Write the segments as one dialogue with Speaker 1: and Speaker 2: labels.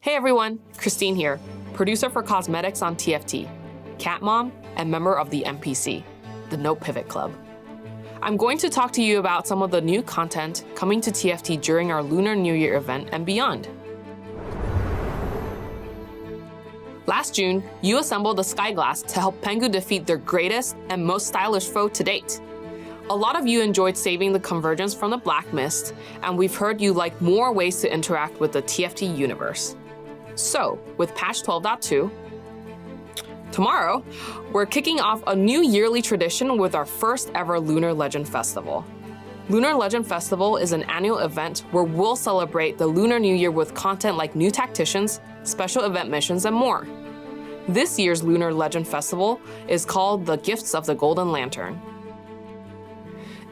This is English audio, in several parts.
Speaker 1: Hey everyone, Christine here, producer for cosmetics on TFT, cat mom, and member of the NPC, the No Pivot Club. I'm going to talk to you about some of the new content coming to TFT during our Lunar New Year event and beyond. Last June, you assembled the Skyglass to help Pengu defeat their greatest and most stylish foe to date. A lot of you enjoyed saving the convergence from the Black Mist, and we've heard you like more ways to interact with the TFT universe. So, with patch 12.2, tomorrow, we're kicking off a new yearly tradition with our first ever Lunar Legend Festival. Lunar Legend Festival is an annual event where we'll celebrate the Lunar New Year with content like new tacticians, special event missions, and more. This year's Lunar Legend Festival is called the Gifts of the Golden Lantern.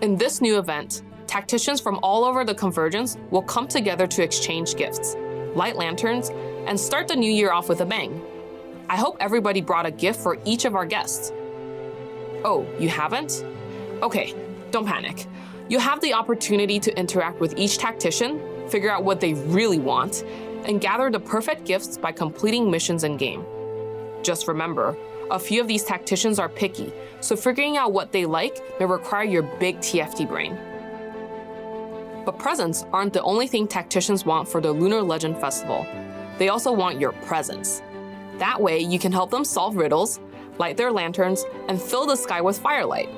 Speaker 1: In this new event, tacticians from all over the Convergence will come together to exchange gifts, light lanterns, and start the new year off with a bang. I hope everybody brought a gift for each of our guests. Oh, you haven't? Okay, don't panic. You'll have the opportunity to interact with each tactician, figure out what they really want, and gather the perfect gifts by completing missions in-game. Just remember, a few of these tacticians are picky, so figuring out what they like may require your big TFT brain. But presents aren't the only thing tacticians want for the Lunar Legend Festival. They also want your presence. That way, you can help them solve riddles, light their lanterns, and fill the sky with firelight.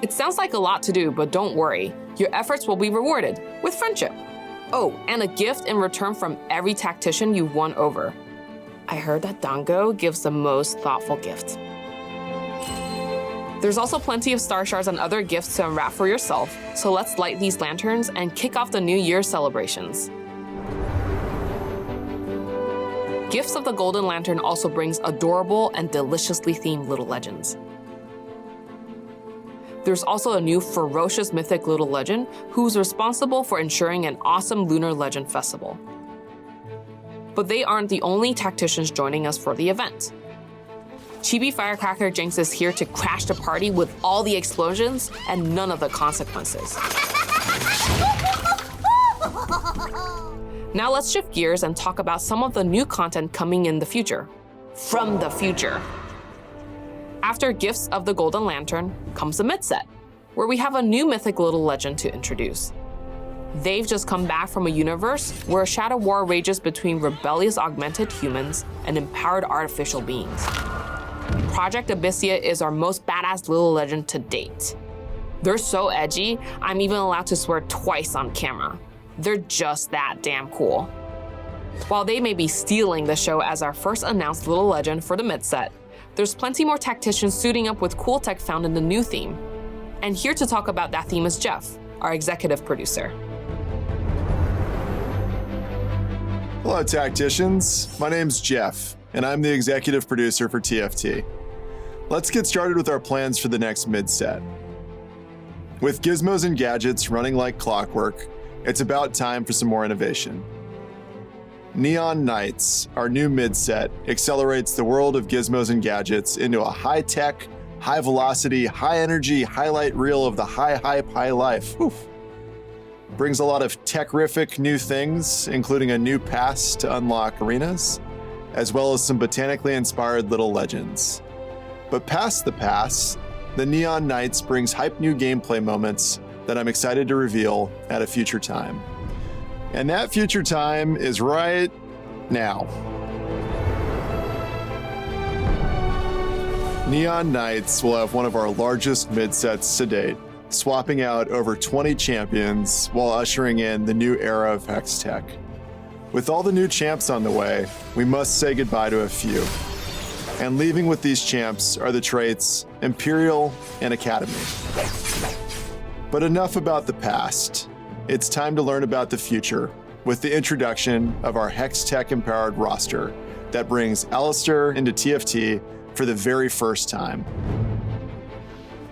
Speaker 1: It sounds like a lot to do, but don't worry. Your efforts will be rewarded with friendship. Oh, and a gift in return from every tactician you've won over. I heard that Dango gives the most thoughtful gift. There's also plenty of star shards and other gifts to unwrap for yourself, so let's light these lanterns and kick off the New Year celebrations. Gifts of the Golden Lantern also brings adorable and deliciously themed little legends. There's also a new ferocious mythic little legend who's responsible for ensuring an awesome Lunar Legend Festival. But they aren't the only tacticians joining us for the event. Chibi Firecracker Jinx is here to crash the party with all the explosions and none of the consequences. Now let's shift gears and talk about some of the new content coming in the future. From the future. After Gifts of the Golden Lantern comes the mid-set, where we have a new mythic little legend to introduce. They've just come back from a universe where a shadow war rages between rebellious augmented humans and empowered artificial beings. Project Abyssia is our most badass little legend to date. They're so edgy, I'm even allowed to swear twice on camera. They're just that damn cool. While they may be stealing the show as our first announced little legend for the mid-set, there's plenty more tacticians suiting up with cool tech found in the new theme. And here to talk about that theme is Jeff, our executive producer.
Speaker 2: Hello, tacticians. My name's Jeff, and I'm the executive producer for TFT. Let's get started with our plans for the next mid-set. With gizmos and gadgets running like clockwork, it's about time for some more innovation. Neon Nights, our new mid-set, accelerates the world of gizmos and gadgets into a high-tech, high-velocity, high-energy highlight reel of the high hype, high life. Oof. Brings a lot of tech-rific new things, including a new pass to unlock arenas, as well as some botanically inspired little legends. But past the pass, the Neon Nights brings hype new gameplay moments that I'm excited to reveal at a future time. And that future time is right now. Neon Nights will have one of our largest mid-sets to date, swapping out over 20 champions while ushering in the new era of Hex Tech. With all the new champs on the way, we must say goodbye to a few. And leaving with these champs are the traits Imperial and Academy. But enough about the past. It's time to learn about the future with the introduction of our Hex Tech empowered roster that brings Alistair into TFT for the very first time.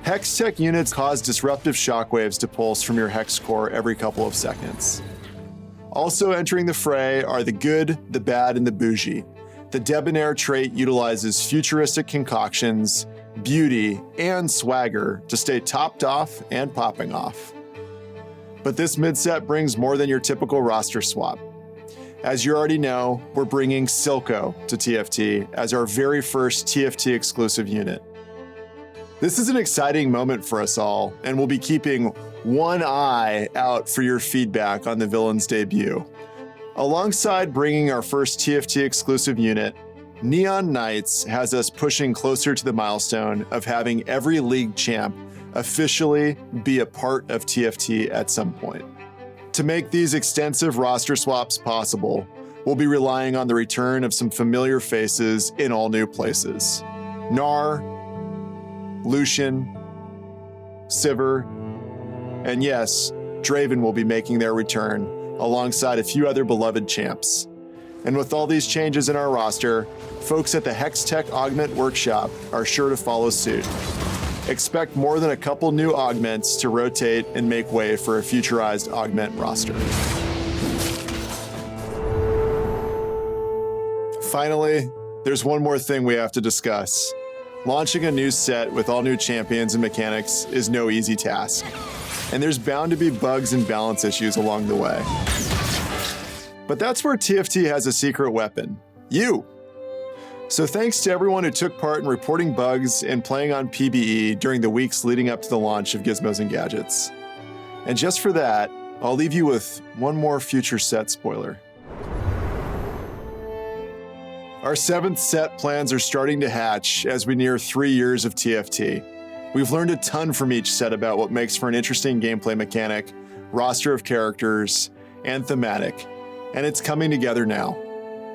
Speaker 2: Hex Tech units cause disruptive shockwaves to pulse from your Hex core every couple of seconds. Also entering the fray are the good, the bad, and the bougie. The debonair trait utilizes futuristic concoctions, beauty, and swagger to stay topped off and popping off. But this mid-set brings more than your typical roster swap. As you already know, we're bringing Silco to TFT as our very first TFT exclusive unit. This is an exciting moment for us all, and we'll be keeping one eye out for your feedback on the villain's debut. Alongside bringing our first TFT exclusive unit, Neon Knights has us pushing closer to the milestone of having every league champ officially be a part of TFT at some point. To make these extensive roster swaps possible, we'll be relying on the return of some familiar faces in all new places. Gnar, Lucian, Sivir, and yes, Draven will be making their return alongside a few other beloved champs. And with all these changes in our roster, folks at the Hextech Augment Workshop are sure to follow suit. Expect more than a couple new augments to rotate and make way for a futurized augment roster. Finally, there's one more thing we have to discuss. Launching a new set with all new champions and mechanics is no easy task, and there's bound to be bugs and balance issues along the way. But that's where TFT has a secret weapon, you. So thanks to everyone who took part in reporting bugs and playing on PBE during the weeks leading up to the launch of Gizmos and Gadgets. And just for that, I'll leave you with one more future set spoiler. Our 7th set plans are starting to hatch as we near 3 years of TFT. We've learned a ton from each set about what makes for an interesting gameplay mechanic, roster of characters, and thematic, and it's coming together now.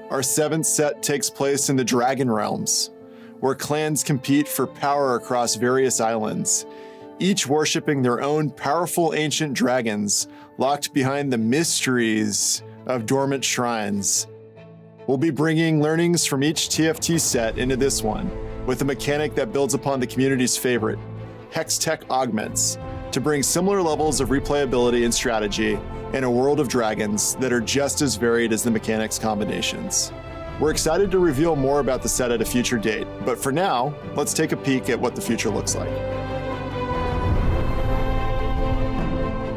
Speaker 2: Our 7th set takes place in the Dragon Realms, where clans compete for power across various islands, each worshipping their own powerful ancient dragons locked behind the mysteries of dormant shrines. We'll be bringing learnings from each TFT set into this one, with a mechanic that builds upon the community's favorite, Hextech Augments, to bring similar levels of replayability and strategy in a world of dragons that are just as varied as the mechanics combinations. We're excited to reveal more about the set at a future date, but for now, let's take a peek at what the future looks like.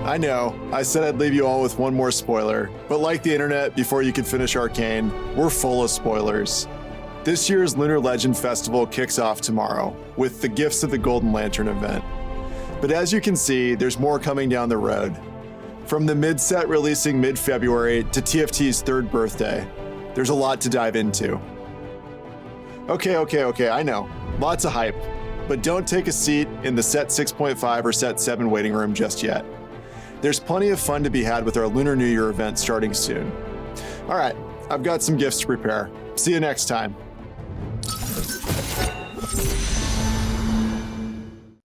Speaker 2: I know, I said I'd leave you all with one more spoiler, but like the internet before you could finish Arcane, we're full of spoilers. This year's Lunar Legend Festival kicks off tomorrow with the Gifts of the Golden Lantern event. But as you can see, there's more coming down the road. From the mid-set releasing mid-February to TFT's 3rd birthday, there's a lot to dive into. Okay, I know, lots of hype, but don't take a seat in the set 6.5 or set 7 waiting room just yet. There's plenty of fun to be had with our Lunar New Year event starting soon. All right, I've got some gifts to prepare. See you next time.